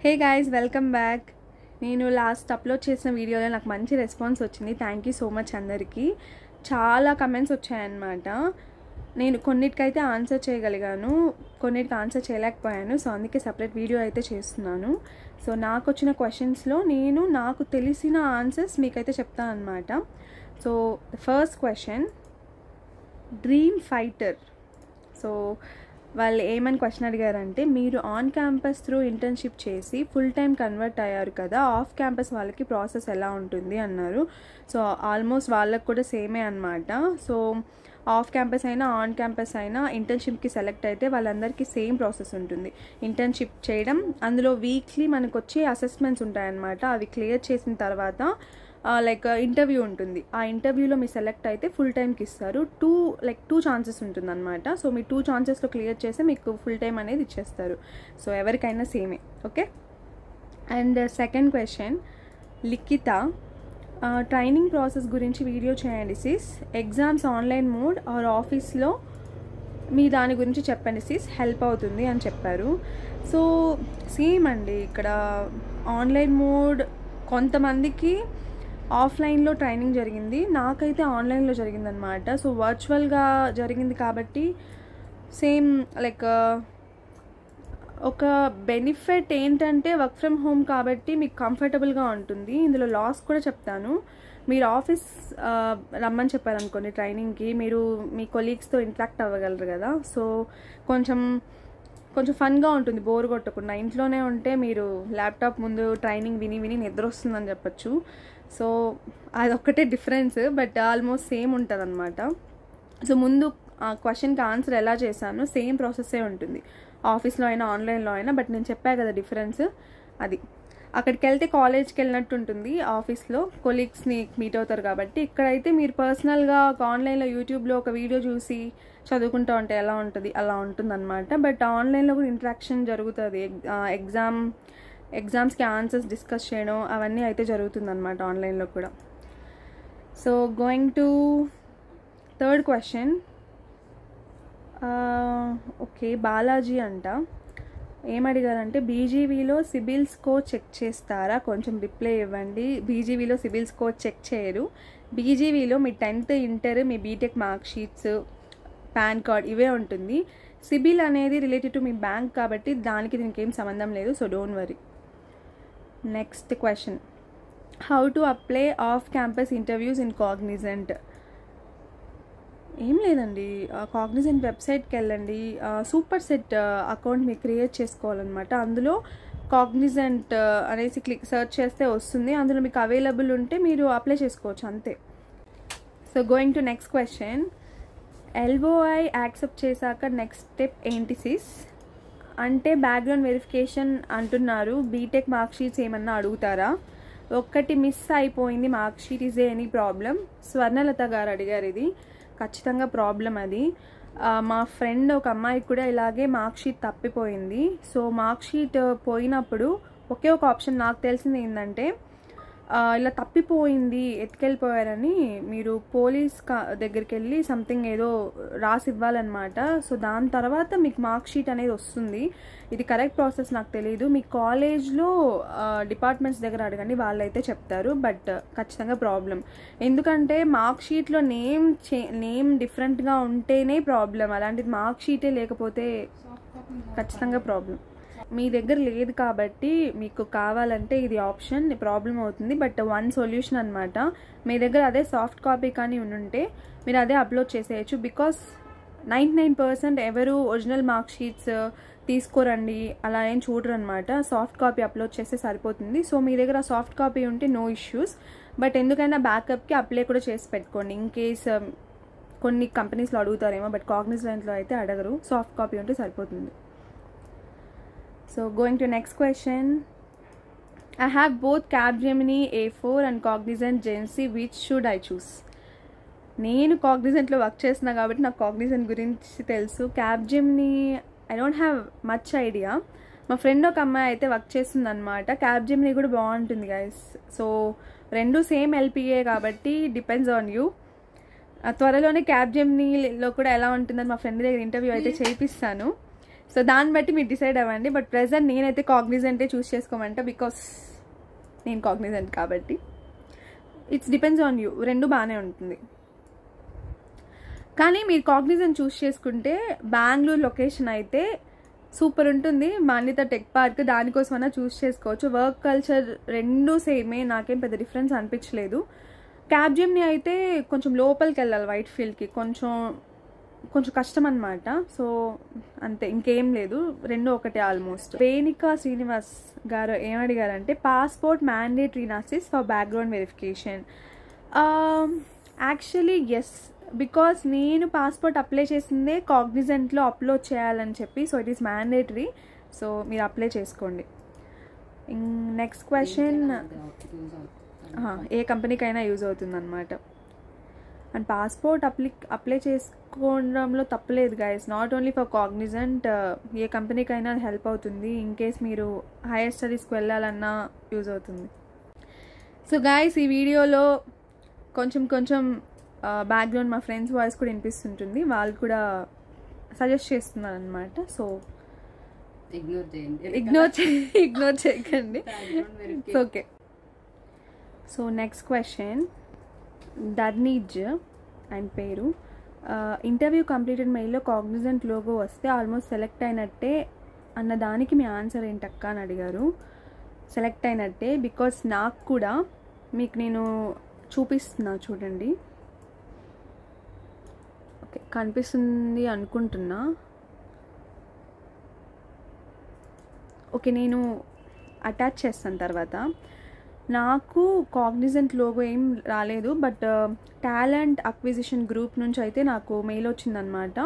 Hey guys, welcome back. నేను last upload చేసిన వీడియోలో నాకు మంచి రెస్పాన్స్ వచ్చింది. థ్యాంక్ యూ సో మచ్ అందరికీ. చాలా కమెంట్స్ వచ్చాయన్నమాట. నేను కొన్నిటికైతే ఆన్సర్ చేయగలిగాను, కొన్నిటికి ఆన్సర్ చేయలేకపోయాను. సో అందుకే సపరేట్ వీడియో అయితే చేస్తున్నాను. సో నాకు వచ్చిన క్వశ్చన్స్లో నాకు తెలిసిన ఆన్సర్స్ మీకైతే చెప్తాను అనమాట. So first question, dream fighter. So వాళ్ళు ఏమని క్వశ్చన్ అడిగారంటే, మీరు ఆన్ క్యాంపస్ త్రూ ఇంటర్న్షిప్ చేసి ఫుల్ టైం కన్వర్ట్ అయ్యారు కదా, ఆఫ్ క్యాంపస్ వాళ్ళకి ప్రాసెస్ ఎలా ఉంటుంది అన్నారు. సో ఆల్మోస్ట్ వాళ్ళకి కూడా సేమే అనమాట. సో ఆఫ్ క్యాంపస్ అయినా ఆన్ క్యాంపస్ అయినా ఇంటర్న్షిప్కి సెలెక్ట్ అయితే వాళ్ళందరికీ సేమ్ ప్రాసెస్ ఉంటుంది. ఇంటర్న్షిప్ చేయడం, అందులో వీక్లీ మనకు వచ్చే అసెస్మెంట్స్ ఉంటాయన్నమాట. అవి క్లియర్ చేసిన తర్వాత లైక్ ఇంటర్వ్యూ ఉంటుంది. ఆ ఇంటర్వ్యూలో మీరు సెలెక్ట్ అయితే ఫుల్ టైంకి ఇస్తారు. టూ ఛాన్సెస్ ఉంటుంది అనమాట. సో మీ 2 ఛాన్సెస్లో క్లియర్ చేస్తే మీకు ఫుల్ టైం అనేది ఇచ్చేస్తారు. సో ఎవరికైనా సేమే. Okay. And second question, Likhitha, training process గురించి వీడియో చేయండి sis. Exams online mode or ఆఫీస్లో మీ దాని గురించి చెప్పండి సిస్, హెల్ప్ అవుతుంది అని చెప్పారు. సో సేమ్ అండి, ఇక్కడ ఆన్లైన్ మోడ్ కొంతమందికి ఆఫ్లైన్లో ట్రైనింగ్ జరిగింది, నాకైతే ఆన్లైన్లో జరిగిందనమాట. సో వర్చువల్గా జరిగింది కాబట్టి సేమ్ లైక్ ఒక బెనిఫిట్ ఏంటంటే వర్క్ ఫ్రమ్ హోమ్ కాబట్టి మీకు కంఫర్టబుల్గా ఉంటుంది. ఇందులో లాస్ కూడా చెప్తాను. మీరు ఆఫీస్ రమ్మని చెప్పారనుకోండి ట్రైనింగ్కి, మీరు మీ కొలీగ్స్తో ఇంటరాక్ట్ అవ్వగలరు కదా. సో కొంచెం ఫన్గా ఉంటుంది, బోర్ కొట్టకుండా. ఇంట్లోనే ఉంటే మీరు ల్యాప్టాప్ ముందు ట్రైనింగ్ విని నిద్ర వస్తుందని చెప్పచ్చు. సో అదొక్కటే డిఫరెన్స్, బట్ ఆల్మోస్ట్ సేమ్ ఉంటుంది అనమాట. సో ముందు క్వశ్చన్కి ఆన్సర్ ఎలా చేశానో సేమ్ ప్రాసెస్సే ఉంటుంది, ఆఫీస్లో అయినా ఆన్లైన్లో అయినా. బట్ నేను చెప్పా కదా డిఫరెన్స్, అది అక్కడికి వెళ్తే కాలేజ్కి వెళ్ళినట్టు ఉంటుంది, ఆఫీస్లో కొలీగ్స్ని మీట్ అవుతారు కాబట్టి. ఇక్కడైతే మీరు పర్సనల్గా ఒక ఆన్లైన్లో యూట్యూబ్లో ఒక వీడియో చూసి చదువుకుంటూ ఉంటే ఎలా ఉంటుంది అలా ఉంటుంది అనమాట. బట్ ఆన్లైన్లో కూడా ఇంటరాక్షన్ జరుగుతుంది. ఎగ్జామ్స్కి ఆన్సర్స్ డిస్కస్ చేయడం అవన్నీ అయితే జరుగుతుంది అనమాట ఆన్లైన్లో కూడా. So going to third question. Okay, Balaji అంట. ఏమడిగారంటే, బీజీవీలో సిబిల్ స్కోర్ చెక్ చేస్తారా, కొంచెం రిప్లై ఇవ్వండి. బీజీవీలో సిబిల్ స్కోర్ చెక్ చేయరు. బీజీవీలో మీ 10th ఇంటర్, మీ BTech mark sheets, PAN card ఇవే ఉంటుంది. సిబిల్ అనేది రిలేటెడ్ టు మీ బ్యాంక్ కాబట్టి దానికి దీనికి ఏం సంబంధం లేదు. So don't worry. Next question, how to apply off campus interviews in Cognizant. ఏం లేదండి, కాగ్నిజెంట్ వెబ్సైట్కి వెళ్ళండి. సూపర్ సెట్ అకౌంట్ మీరు క్రియేట్ చేసుకోవాలన్నమాట. అందులో కాగ్నిజెంట్ అనేసి సెర్చ్ చేస్తే వస్తుంది. అందులో మీకు అవైలబుల్ ఉంటే మీరు అప్లై చేసుకోవచ్చు, అంతే. So going to next question, LOI accept చేశాక నెక్స్ట్ స్టెప్ ఏంటి సిస్ అంటే, బ్యాక్గ్రౌండ్ వెరిఫికేషన్ అంటున్నారు. బీటెక్ మార్క్ షీట్స్ ఏమన్నా అడుగుతారా? ఒక్కటి మిస్ అయిపోయింది mark sheet, is any problem? Swarnalatha గారు అడిగారు. ఇది ఖచ్చితంగా ప్రాబ్లం అది. మా ఫ్రెండ్ ఒక అమ్మాయికి కూడా ఇలాగే మార్క్ షీట్ తప్పిపోయింది. సో మార్క్ షీట్ పోయినప్పుడు ఒకే ఒక ఆప్షన్ నాకు తెలిసింది ఏంటంటే, ఇలా తప్పిపోయింది ఎత్తుకెళ్ళిపోయారని మీరు పోలీస్ దగ్గరికి వెళ్ళి సంథింగ్ ఏదో రాసి ఇవ్వాలన్నమాట. సో దాని తర్వాత మీకు మార్క్ షీట్ అనేది వస్తుంది. ఇది కరెక్ట్ ప్రాసెస్ నాకు తెలియదు. మీ కాలేజ్లో డిపార్ట్మెంట్స్ దగ్గర అడగండి, వాళ్ళైతే చెప్తారు. బట్ ఖచ్చితంగా ప్రాబ్లం, ఎందుకంటే మార్క్ షీట్లో నేమ్ డిఫరెంట్గా ఉంటేనే ప్రాబ్లం. అలాంటిది మార్క్ షీటే లేకపోతే ఖచ్చితంగా ప్రాబ్లం. మీ దగ్గర లేదు కాబట్టి మీకు కావాలంటే ఇది ఆప్షన్, ప్రాబ్లం అవుతుంది. బట్ వన్ సొల్యూషన్ అనమాట, మీ దగ్గర అదే సాఫ్ట్ కాపీ కానీ ఉంటే మీరు అదే అప్లోడ్ చేసేయచ్చు. బికాస్ 99% ఎవరు ఒరిజినల్ మార్క్ షీట్స్ తీసుకోరండి, అలా ఏం చూడరు అనమాట. సాఫ్ట్ కాపీ అప్లోడ్ చేస్తే సరిపోతుంది. సో మీ దగ్గర సాఫ్ట్ కాపీ ఉంటే నో ఇష్యూస్. బట్ ఎందుకైనా బ్యాకప్కి అప్లై కూడా చేసి పెట్టుకోండి, ఇన్ కేస్ కొన్ని కంపెనీస్లో అడుగుతారేమో. బట్ కాగ్నిజెంట్లో అయితే అడగరు, సాఫ్ట్ కాపీ ఉంటే సరిపోతుంది. So going to next question, I have both Capgemini A4 and Cognizant Gen-C, which should I choose? నేను కాగ్నిజెంట్లో వర్క్ చేస్తున్నా కాబట్టి నాకు కాగ్నిజెంట్ గురించి తెలుసు. Capgemini I don't have much idea. మా ఫ్రెండ్ ఒక అమ్మాయి అయితే వర్క్ చేస్తుంది అనమాట. Capgemini కూడా బాగుంటుంది గైస్. సో రెండు సేమ్ ఎల్పిఏ కాబట్టి డిపెండ్స్ ఆన్ యూ. త్వరలోనే Capgeminiలో కూడా ఎలా ఉంటుందని మా ఫ్రెండ్ దగ్గర ఇంటర్వ్యూ అయితే చేయిస్తాను. సో దాన్ని బట్టి మీరు డిసైడ్ అవ్వండి. బట్ ప్రెజెంట్ నేనైతే కాగ్నిజెంటే చూస్ చేసుకోమంట, బికాస్ నేను కాగ్నిజెంట్ కాబట్టి. ఇట్స్ డిపెండ్స్ ఆన్ యూ, రెండు బాగానే ఉంటుంది. కానీ మీరు కాగ్నిజెంట్ చూస్ చేసుకుంటే బెంగళూరు లొకేషన్ అయితే సూపర్ ఉంటుంది. మాన్యత టెక్ పార్క్, దానికోసమైనా చూస్ చేసుకోవచ్చు. వర్క్ కల్చర్ రెండు సేమే, నాకేం పెద్ద డిఫరెన్స్ అనిపించలేదు. క్యాబ్జెమ్ని అయితే కొంచెం లోపలికి వెళ్ళాలి, వైట్ ఫీల్డ్కి కొంచెం కష్టం అనమాట. సో అంతే, ఇంకేం లేదు, రెండు ఒకటే ఆల్మోస్ట్. రేణికా శ్రీనివాస్ గారు ఏమడిగారంటే పాస్పోర్ట్ మ్యాండేటరీ నాసిస్ for background verification. Actually yes, because నేను పాస్పోర్ట్ అప్లై చేసిందే కాగ్నిజెంట్లో అప్లోడ్ చేయాలని చెప్పి. So it is mandatory. So మీరు అప్లై చేసుకోండి. నెక్స్ట్ క్వశ్చన్, ఏ కంపెనీకైనా యూజ్ అవుతుంది అనమాట. అండ్ పాస్పోర్ట్ అప్లై చేసుకోవడంలో తప్పలేదు guys, not only for Cognizant, ఏ కంపెనీకైనా హెల్ప్ అవుతుంది. ఇన్ కేస్ మీరు హైయర్ స్టడీస్కి వెళ్ళాలన్నా యూజ్ అవుతుంది. సో గైస్, ఈ వీడియోలో కొంచెం బ్యాక్గ్రౌండ్ మా ఫ్రెండ్స్ వాయిస్ కూడా వినిపిస్తుంటుంది, వాళ్ళు కూడా సజెస్ట్ చేస్తున్నారు అనమాట. సో ఇగ్నోర్ చేయకండి. ఓకే. సో నెక్స్ట్ క్వశ్చన్, ధర్నీజ్ అండ్ పేరు, ఇంటర్వ్యూ కంప్లీటెడ్ మెయిల్లో కాగ్నిజెంట్ లోగో వస్తే ఆల్మోస్ట్ సెలెక్ట్ అయినట్టే అన్న దానికి మీ ఆన్సర్ ఏంటక్క అని అడిగారు. సెలెక్ట్ అయినట్టే, బికాస్ నాకు కూడా మీకు నేను చూపిస్తున్నా చూడండి. ఓకే, కనిపిస్తుంది అనుకుంటున్నా. ఓకే, నేను అటాచ్ చేస్తాను తర్వాత. నాకు కాగ్నిజెంట్ లోగో ఏం రాలేదు, బట్ టాలెంట్ అక్విజిషన్ గ్రూప్ నుంచి అయితే నాకు మెయిల్ వచ్చిందనమాట,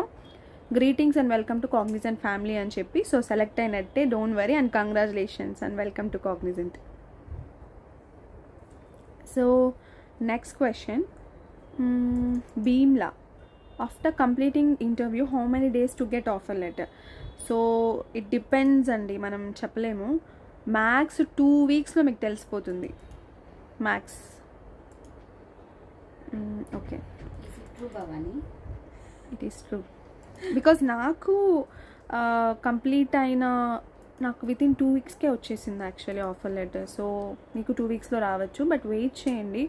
greetings and welcome to Cognizant family అని చెప్పి. సో సెలెక్ట్ అయినట్టే, don't worry, and congratulations and welcome to Cognizant. So next question, Bheemla, after completing interview how many days to get offer letter? So it depends అండి, మనం చెప్పలేము. Max 2 వీక్స్లో మీకు తెలిసిపోతుంది, max. Okay, it is true, because నాకు complete అయిన నాకు within 2 వీక్స్కే వచ్చేసింది actually offer letter. So మీకు 2 వీక్స్లో రావచ్చు, బట్ వెయిట్ చేయండి.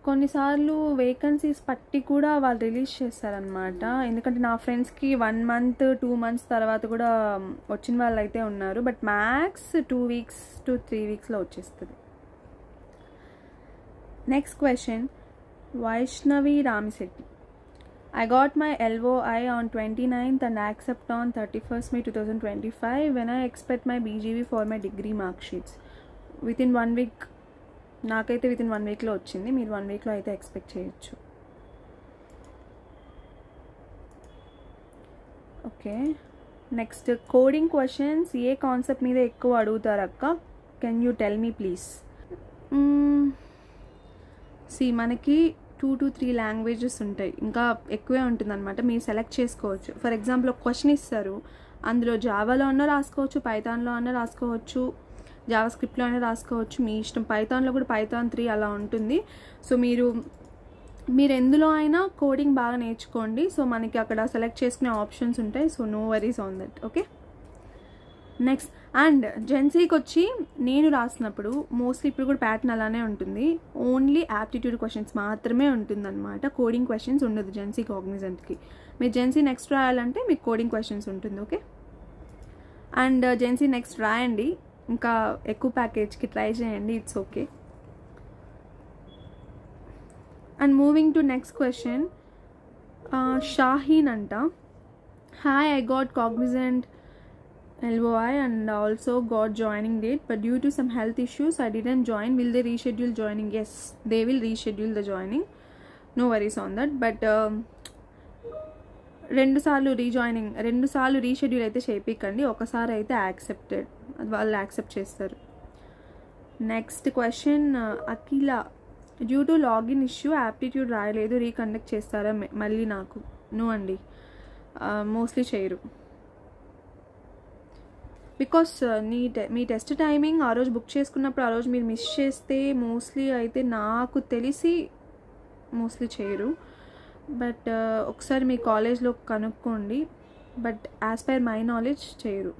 కొన్నిసార్లు వేకెన్సీస్ పట్టి కూడా వాళ్ళు రిలీజ్ చేస్తారనమాట. ఎందుకంటే నా ఫ్రెండ్స్కి 1 month 2 months తర్వాత కూడా వచ్చిన వాళ్ళు అయితే ఉన్నారు, బట్ మ్యాక్స్ 2 weeks to 3 weeksలో వచ్చేస్తుంది. Next question, Vaishnavi Ramisetti, I got my LOI on 29th and accept on 31st May 2025. When I expect my BGV for my degree mark sheets? Within 1 week. నాకైతే within 1 weekలో వచ్చింది, మీరు 1 weekలో అయితే ఎక్స్పెక్ట్ చేయొచ్చు. Okay, next coding questions, ఏ concept మీద ఎక్కువ అడుగుతారు అక్క, can you tell me please? మనకి 2 to 3 లాంగ్వేజెస్ ఉంటాయి, ఇంకా ఎక్కువే ఉంటుందన్నమాట. మీరు సెలెక్ట్ చేసుకోవచ్చు. ఫర్ ఎగ్జాంపుల్ ఒక క్వశ్చన్ ఇస్తారు, అందులో జావాలో అన్నా రాసుకోవచ్చు, పైథాన్లో అన్నా రాసుకోవచ్చు, జావా స్క్రిప్ట్లో అయినా రాసుకోవచ్చు, మీ ఇష్టం. పైథాన్లో కూడా Python 3 అలా ఉంటుంది. సో మీరు ఎందులో అయినా కోడింగ్ బాగా నేర్చుకోండి. సో మనకి అక్కడ సెలెక్ట్ చేసుకునే ఆప్షన్స్ ఉంటాయి. So no worries on that. Okay, next, and జెన్సీకి వచ్చి నేను రాసినప్పుడు మోస్ట్లీ ఇప్పుడు కూడా ప్యాటర్న్ అలానే ఉంటుంది, ఓన్లీ యాప్టిట్యూడ్ క్వశ్చన్స్ మాత్రమే ఉంటుందన్నమాట, కోడింగ్ క్వశ్చన్స్ ఉండదు జెన్సీ కాగ్నిజెంట్కి. మీరు జెన్సీ నెక్స్ట్ రాయాలంటే మీకు కోడింగ్ క్వశ్చన్స్ ఉంటుంది. ఓకే, అండ్ జెన్సీ నెక్స్ట్ రాయండి, ఇంకా ఎక్కువ ప్యాకేజ్కి ట్రై చేయండి, it's okay. And moving to next question, Shaheen అంట, hi, I got Cognizant LOI and also got joining date, but due to some health issues I didn't join. Will they reschedule joining? Yes, they will reschedule the joining, no worries on that. But 2 సార్లు reschedule అయితే చేయించకండి, ఒకసారి అయితే accepted, వాళ్ళు accept చేస్తారు. Next question, Akhila, due to login issue aptitude రాయలేదు, reconduct చేస్తారా మళ్ళీ? నాకు నో అండి, మోస్ట్లీ చేయరు. బికాస్ మీ టెస్ట్ టైమింగ్ ఆ రోజు బుక్ చేసుకున్నప్పుడు ఆ రోజు మీరు మిస్ చేస్తే మోస్ట్లీ అయితే నాకు తెలిసి మోస్ట్లీ చేయరు. బట్ ఒకసారి మీ కాలేజ్లో కనుక్కోండి, but as per my knowledge చేయరు.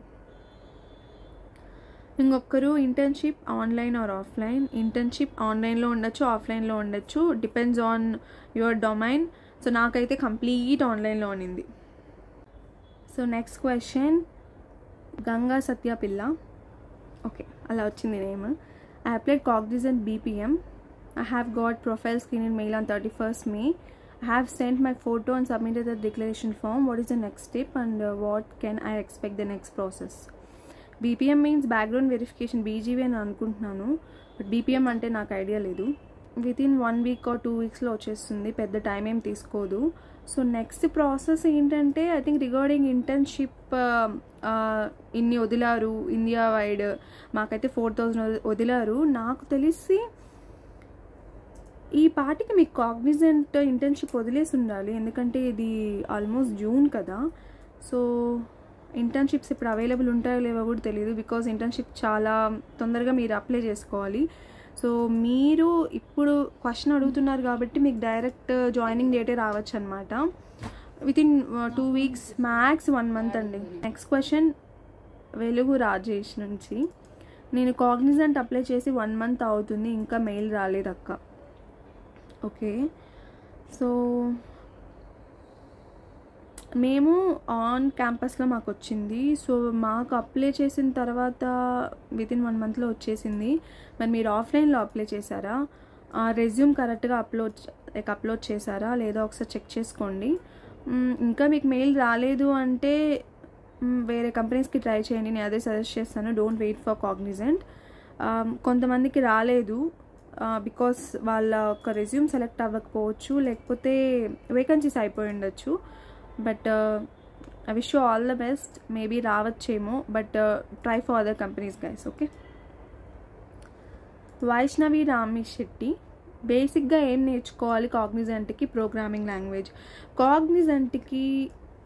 ఇంకొకరు internship online or offline. Internship ఆన్లైన్లో ఉండొచ్చు, ఆఫ్లైన్లో ఉండొచ్చు, depends on your domain. So నాకైతే కంప్లీట్ ఆన్లైన్లో ఉన్నింది. So next question Ganga Satyapilla. Okay, అలా వచ్చింది name. I applied Cognizant BPM. I have got profile screen in mail on 31st May. I have sent my photo and submitted the declaration form. What is the next step and what can I expect the next process? BPM means background verification. BGV అని అనుకుంటున్నాను, but BPM అంటే నాకు idea లేదు. Within 1 week or 2 weeksలో వచ్చేస్తుంది, పెద్ద time ఏం తీసుకోదు. So next process ఏంటంటే ఐ థింక్ రిగార్డింగ్ ఇంటర్న్షిప్ ఇన్ని వదిలారు ఇండియా వైడ్, మాకైతే 4,000 వదిలారు. నాకు తెలిసి ఈ పాటికి మీకు కాగ్నిజెంట్ ఇంటర్న్షిప్ వదిలేసి ఉండాలి, ఎందుకంటే ఇది ఆల్మోస్ట్ జూన్ కదా. సో ఇంటర్న్షిప్స్ ఇప్పుడు అవైలబుల్ ఉంటాయో లేవో కూడా తెలియదు, బికాజ్ ఇంటర్న్షిప్ చాలా తొందరగా మీరు అప్లై చేసుకోవాలి. సో మీరు ఇప్పుడు క్వశ్చన్ అడుగుతున్నారు కాబట్టి మీకు డైరెక్ట్ జాయినింగ్ డేటే రావచ్చు అనమాట. వితిన్ 2 weeks, మ్యాక్స్ 1 month అండి. నెక్స్ట్ క్వశ్చన్ వెలుగు రాజేష్ నుంచి. నేను కాగ్నిజెంట్ అప్లై చేసి 1 month అవుతుంది, ఇంకా మెయిల్ రాలేదు అక్క. ఓకే, సో మేము ఆన్ క్యాంపస్లో మాకు వచ్చింది. సో మాకు అప్లై చేసిన తర్వాత వితిన్ 1 monthలో వచ్చేసింది. మరి మీరు ఆఫ్లైన్లో అప్లై చేశారా? రెజ్యూమ్ కరెక్ట్గా అప్లోడ్ చేశారా లేదా ఒకసారి చెక్ చేసుకోండి. ఇంకా మీకు మెయిల్ రాలేదు అంటే వేరే కంపెనీస్కి ట్రై చేయండి, నేను అదే సజెస్ట్ చేస్తాను. Don't wait for Cognizant. కొంతమందికి రాలేదు బికాస్ వాళ్ళ ఒక రెజ్యూమ్ సెలెక్ట్ అవ్వకపోవచ్చు, లేకపోతే వేకెన్సీస్ అయిపోయి ఉండొచ్చు. But I wish you all the best. Maybe రావచ్చేమో, but try for other companies guys. Okay. Vaishnavi Ramisetti. బేసిక్గా ఏం నేర్చుకోవాలి కాగ్నిజెంట్కి? Programming language. కాగ్నిజెంట్కి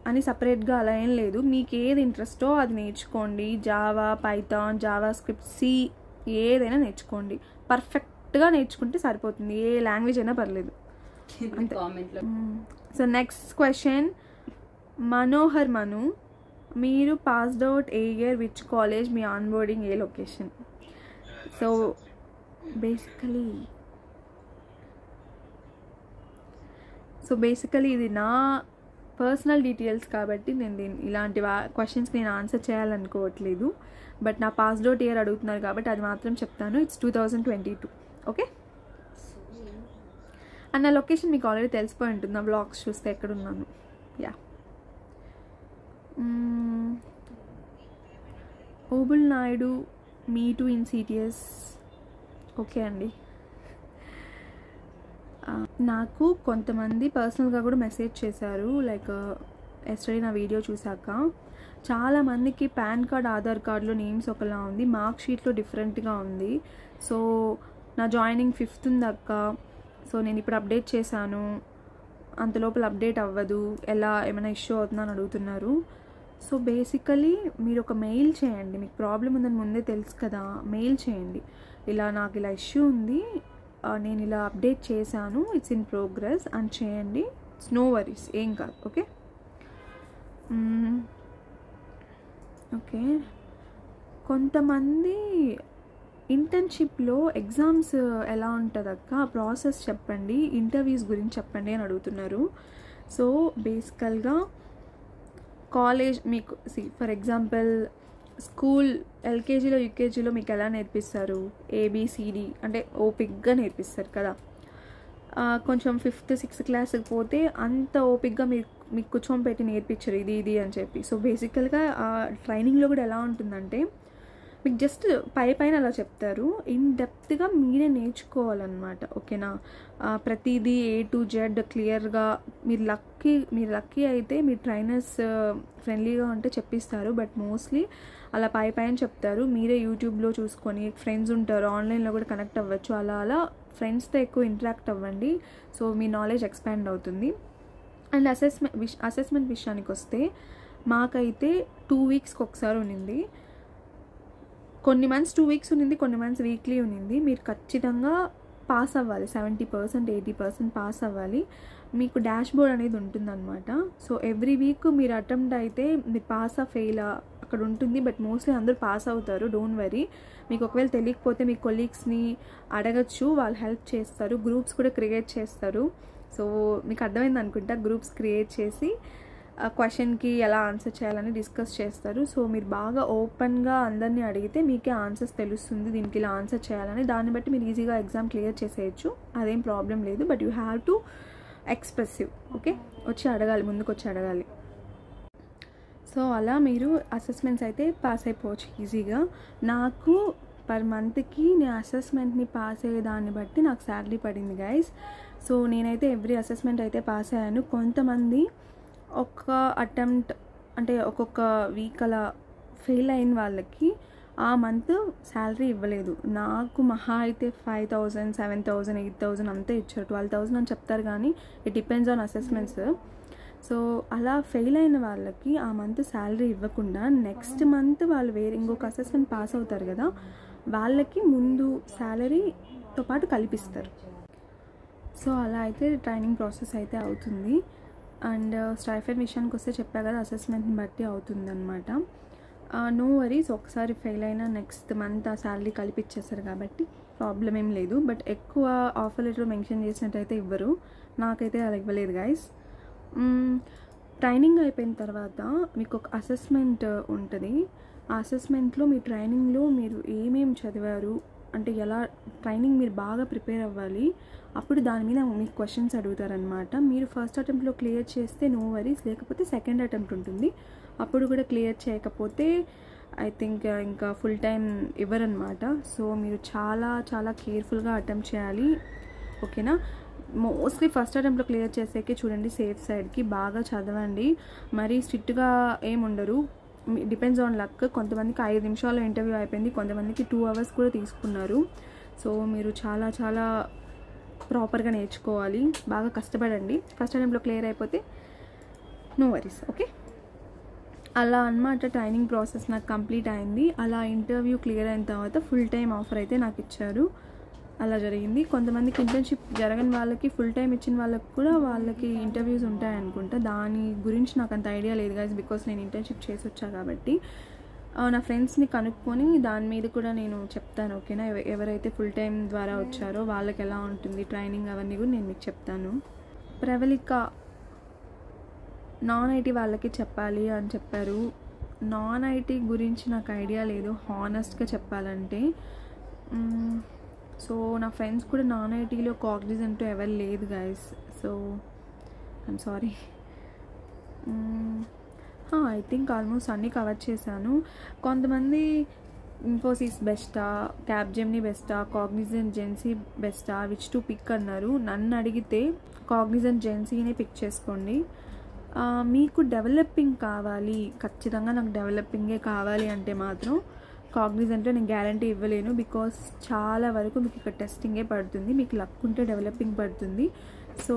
అని సపరేట్గా అలా ఏం లేదు, మీకు ఏది ఇంట్రెస్టో అది నేర్చుకోండి. Java, Python, JavaScript, C ఏదైనా నేర్చుకోండి. పర్ఫెక్ట్గా నేర్చుకుంటే సరిపోతుంది, ఏ లాంగ్వేజ్ అయినా పర్లేదు. So next question Manohar Manu. మీరు పాస్డ్ అవుట్ ఏ ఇయర్, విచ్ కాలేజ్, మీ ఆన్బోర్డింగ్ ఏ లొకేషన్? సో బేసికలీ ఇది నా పర్సనల్ డీటెయిల్స్ కాబట్టి నేను ఇలాంటి క్వశ్చన్స్కి నేను ఆన్సర్ చేయాలనుకోవట్లేదు. బట్ నా పాస్డ్ అవుట్ ఇయర్ అడుగుతున్నారు కాబట్టి అది మాత్రం చెప్తాను. ఇట్స్ 2022. ఓకే. అండ్ నా లొకేషన్ మీకు ఆల్రెడీ తెలిసిపోయి ఉంటుంది, నా బ్లాగ్స్ చూస్తే ఎక్కడున్నాను. Yeah. Obul Naidu, me too in CTS. Okay అండి. నాకు కొంతమంది పర్సనల్గా కూడా మెసేజ్ చేశారు, లైక్ ఎస్టర్డే నా వీడియో చూసాక. చాలామందికి పాన్ కార్డ్, ఆధార్ కార్డులో నేమ్స్ ఒకలా ఉంది, మార్క్ షీట్లో డిఫరెంట్గా ఉంది. సో నా జాయినింగ్ 5th ఉంది అక్క. సో నేను ఇప్పుడు అప్డేట్ చేశాను, అంతలోపల అప్డేట్ అవ్వదు, ఎలా ఏమైనా ఇష్యూ అవుతుందని అడుగుతున్నారు. సో బేసికలీ మీరు ఒక మెయిల్ చేయండి, మీకు ప్రాబ్లం ఉందని ముందే తెలుసు కదా, మెయిల్ చేయండి. ఇలా నాకు ఇలా ఇష్యూ ఉంది, నేను ఇలా అప్డేట్ చేశాను, ఇట్స్ ఇన్ ప్రోగ్రెస్ అని చేయండి. ఇట్స్ నో వరీస్, ఏం కాదు. ఓకే. ఓకే. కొంతమంది ఇంటర్న్షిప్లో ఎగ్జామ్స్ ఎలా ఉంటుంది అక్క, ప్రాసెస్ చెప్పండి, ఇంటర్వ్యూస్ గురించి చెప్పండి అని అడుగుతున్నారు. సో బేసికల్గా కాలేజ్ మీకు ఫర్ ఎగ్జాంపుల్ స్కూల్ ఎల్కేజీలో యూకేజీలో మీకు ఎలా నేర్పిస్తారు, ఏబిసిడి అంటే ఓపిక్గా నేర్పిస్తారు కదా. కొంచెం 5th 6th క్లాస్కి పోతే అంత ఓపిక్గా మీకు కూర్చొని పెట్టి నేర్పించరు ఇది అని చెప్పి. సో బేసికల్గా ఆ ట్రైనింగ్లో కూడా ఎలా ఉంటుందంటే మీకు జస్ట్ పైన అలా చెప్తారు, ఇన్ డెప్త్గా మీరే నేర్చుకోవాలన్నమాట. ఓకేనా. ప్రతిదీ A to Z క్లియర్గా. మీరు లక్కీ అయితే మీ ట్రైనర్స్ ఫ్రెండ్లీగా ఉంటే చెప్పిస్తారు, బట్ మోస్ట్లీ అలా పైన చెప్తారు. మీరే యూట్యూబ్లో చూసుకొని, ఫ్రెండ్స్ ఉంటారు ఆన్లైన్లో కూడా కనెక్ట్ అవ్వచ్చు, అలా ఫ్రెండ్స్తో ఎక్కువ ఇంటరాక్ట్ అవ్వండి. సో మీ నాలెడ్జ్ ఎక్స్పాండ్ అవుతుంది. అండ్ అసెస్మెంట్ విషయానికి వస్తే మాకైతే 2 weeksకి ఒకసారి ఉన్నింది. కొన్ని మంత్స్ 2 weeks ఉన్నింది, కొన్ని మంత్స్ వీక్లీ ఉన్నింది. మీరు ఖచ్చితంగా పాస్ అవ్వాలి, 70% 80% పాస్ అవ్వాలి. మీకు డాష్ బోర్డ్ అనేది ఉంటుందన్నమాట. సో ఎవ్రీ వీక్ మీరు అటెంప్ట్ అయితే మీరు పాసా ఫెయిలా అక్కడ ఉంటుంది. బట్ మోస్ట్లీ అందరూ పాస్ అవుతారు, డోంట్ వరీ. మీకు ఒకవేళ తెలియకపోతే మీ కొలీగ్స్ని అడగచ్చు, వాళ్ళు హెల్ప్ చేస్తారు. గ్రూప్స్ కూడా క్రియేట్ చేస్తారు. సో మీకు అర్థమైంది అనుకుంటా. గ్రూప్స్ క్రియేట్ చేసి క్వశ్చన్కి ఎలా ఆన్సర్ చేయాలని డిస్కస్ చేస్తారు. సో మీరు బాగా ఓపెన్గా అందరినీ అడిగితే మీకే ఆన్సర్స్ తెలుస్తుంది, దీనికి ఇలా ఆన్సర్ చేయాలని. దాన్ని బట్టి మీరు ఈజీగా ఎగ్జామ్ క్లియర్ చేసేయచ్చు, అదేం ప్రాబ్లం లేదు. But you have to expressive, okay, వచ్చి అడగాలి, ముందుకు వచ్చి అడగాలి. సో అలా మీరు అసెస్మెంట్స్ అయితే పాస్ అయిపోవచ్చు ఈజీగా. నాకు పర్ మంత్కి నేను అసెస్మెంట్ని పాస్ అయ్యేదాన్ని బట్టి నాకు శాలరీ పడింది గైస్. సో నేనైతే ఎవ్రీ అసెస్మెంట్ అయితే పాస్ అయ్యాను. కొంతమంది ఒక్క అటెంప్ట్ అంటే ఒక్కొక్క వీక్ అలా ఫెయిల్ అయిన వాళ్ళకి ఆ మంత్ శాలరీ ఇవ్వలేదు. నాకు మహా అయితే 5,000, 7,000, 8,000 అంతే ఇచ్చారు. 12,000 అని చెప్తారు కానీ it depends on assessments. So అలా ఫెయిల్ అయిన వాళ్ళకి ఆ మంత్ శాలరీ ఇవ్వకుండా నెక్స్ట్ మంత్ వాళ్ళు వేరే ఇంకొక అసెస్మెంట్ పాస్ అవుతారు కదా, వాళ్ళకి ముందు శాలరీతో పాటు కల్పిస్తారు. సో అలా అయితే ట్రైనింగ్ ప్రాసెస్ అయితే అవుతుంది. అండ్ స్టైఫండ్ విషయానికి వస్తే చెప్పా కదా, అసెస్మెంట్ని బట్టి అవుతుంది అనమాట. నో వరీస్, ఒకసారి ఫెయిల్ అయినా నెక్స్ట్ మంత్ ఆ శాలరీ కల్పించేస్తారు కాబట్టి ప్రాబ్లం ఏం లేదు. బట్ ఎక్కువ ఆఫర్ లెటర్ మెన్షన్ చేసినట్టయితే ఇవ్వరు, నాకైతే అలా ఇవ్వలేదు గైస్. ట్రైనింగ్ అయిపోయిన తర్వాత మీకు ఒక అసెస్మెంట్ ఉంటుంది. ఆ అసెస్మెంట్లో మీ ట్రైనింగ్లో మీరు ఏమేమి చదివారు అంటే ఎలా ట్రైనింగ్ మీరు బాగా ప్రిపేర్ అవ్వాలి, అప్పుడు దాని మీద మీకు క్వశ్చన్స్ అడుగుతారనమాట. మీరు ఫస్ట్ అటెంప్ట్లో క్లియర్ చేస్తే నో వరీస్, లేకపోతే సెకండ్ అటెంప్ట్ ఉంటుంది, అప్పుడు కూడా క్లియర్ చేయకపోతే ఐ థింక్ ఇంకా ఫుల్ టైం ఇవ్వరనమాట. సో మీరు చాలా చాలా కేర్ఫుల్గా అటెంప్ట్ చేయాలి, ఓకేనా. మోస్ట్లీ ఫస్ట్ అటెంప్ట్లో క్లియర్ చేసేకే చూడండి, సేఫ్ సైడ్కి బాగా చదవండి. మరీ స్ట్రిక్ట్గా ఏమి ఉండరు, డిపెండ్స్ ఆన్ లక్. కొంతమందికి 5 నిమిషాల్లో ఇంటర్వ్యూ అయిపోయింది, కొంతమందికి 2 hours కూడా తీసుకున్నారు. సో మీరు చాలా చాలా ప్రాపర్గా నేర్చుకోవాలి, బాగా కష్టపడండి. ఫస్ట్ అటెంప్ట్లో క్లియర్ అయిపోతే నో వరీస్, ఓకే. అలా అన్నమాట ట్రైనింగ్ ప్రాసెస్ నాకు కంప్లీట్ అయింది. అలా ఇంటర్వ్యూ క్లియర్ అయిన తర్వాత ఫుల్ టైం ఆఫర్ అయితే నాకు ఇచ్చారు, అలా జరిగింది. కొంతమందికి ఇంటర్న్షిప్ జరగని వాళ్ళకి ఫుల్ టైం ఇచ్చిన వాళ్ళకి కూడా వాళ్ళకి ఇంటర్వ్యూస్ ఉంటాయనుకుంటా. దాని గురించి నాకు అంత ఐడియా లేదు గైస్, బికాస్ నేను ఇంటర్న్షిప్ చేసి వచ్చా కాబట్టి. నా ఫ్రెండ్స్ని కనుక్కొని దాని మీద కూడా నేను చెప్తాను, ఓకేనా. ఎవరైతే ఫుల్ టైం ద్వారా వచ్చారో వాళ్ళకి ఎలా ఉంటుంది ట్రైనింగ్ అవన్నీ కూడా నేను మీకు చెప్తాను. ప్రవళిక నాన్ ఐటీ వాళ్ళకి చెప్పాలి అని చెప్పారు. నాన్ ఐటీ గురించి నాకు ఐడియా లేదు హానెస్ట్గా చెప్పాలంటే. సో నా ఫ్రెండ్స్ కూడా నాన్ ఐటీలో కాగ్నిజెంట్ ఎవరు లేదు guys, so I'm sorry. I think almost అన్నీ కవర్ చేశాను. కొంతమంది ఇన్ఫోసిస్ బెస్టా, క్యాప్జెమినీ బెస్టా, కాగ్నిజెంట్ జెన్సీ బెస్టా, విచ్ టు పిక్ అన్నారు. నన్ను అడిగితే కాగ్నిజెంట్ జెన్సీనే పిక్ చేసుకోండి. మీకు డెవలపింగ్ కావాలి, ఖచ్చితంగా నాకు డెవలపింగే కావాలి అంటే మాత్రం కాగ్నిజెంట్లో నేను గ్యారంటీ ఇవ్వలేను, బికాస్ చాలా వరకు మీకు ఇక్కడ టెస్టింగే పడుతుంది, మీకు లక్ ఉంటే డెవలపింగ్ పడుతుంది. సో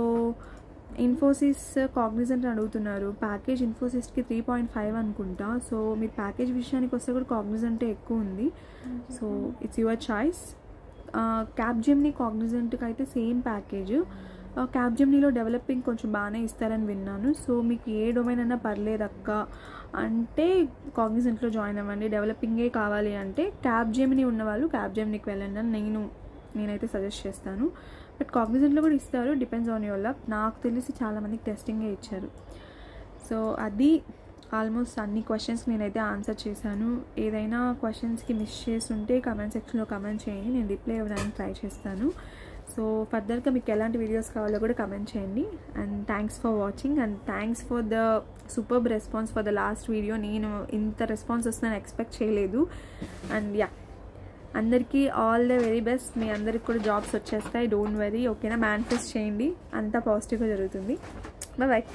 ఇన్ఫోసిస్ కాగ్నిజెంట్ అడుగుతున్నారు, ప్యాకేజ్ ఇన్ఫోసిస్కి 3.5 అనుకుంటా. సో మీరు ప్యాకేజ్ విషయానికి వస్తే కూడా కాగ్నిజెంటే ఎక్కువ ఉంది. So it's your choice. Capgemini కాగ్నిజెంట్కి అయితే సేమ్ ప్యాకేజ్. క్యాప్జెమినీలో డెవలపింగ్ కొంచెం బాగానే ఇస్తారని విన్నాను. సో మీకు ఏ డొమైన్ అయినా పర్లేదు అక్క అంటే కాగ్నిజెంట్లో జాయిన్ అవ్వండి. డెవలపింగే కావాలి అంటే క్యాప్జెమినీ ఉన్నవాళ్ళు క్యాప్జెమినీకి వెళ్ళండి అని నేనైతే సజెస్ట్ చేస్తాను. బట్ కాగ్నిజెంట్లో కూడా ఇస్తారు, డిపెండ్స్ ఆన్ యువర్ లక్. నాకు తెలిసి చాలామందికి టెస్టింగే ఇచ్చారు. సో అది ఆల్మోస్ట్ అన్ని క్వశ్చన్స్ నేనైతే ఆన్సర్ చేశాను. ఏదైనా క్వశ్చన్స్కి మిస్ చేస్తుంటే కమెంట్ సెక్షన్లో కమెంట్ చేయండి, నేను రిప్లై ఇవ్వడానికి ట్రై చేస్తాను. సో ఫర్దర్గా మీకు ఎలాంటి వీడియోస్ కావాలో కూడా కమెంట్ చేయండి. And thanks for watching and thanks for the superb response for the last video. నేను ఇంత రెస్పాన్స్ వస్తుందని ఎక్స్పెక్ట్ చేయలేదు. అండ్ యా, అందరికీ ఆల్ ద వెరీ బెస్ట్. మీ అందరికి కూడా జాబ్స్ వచ్చేస్తాయి, డోంట్ వరీ, ఓకేనా. మేనిఫెస్ట్ చేయండి, అంతా పాజిటివ్గా జరుగుతుంది. Bye bye.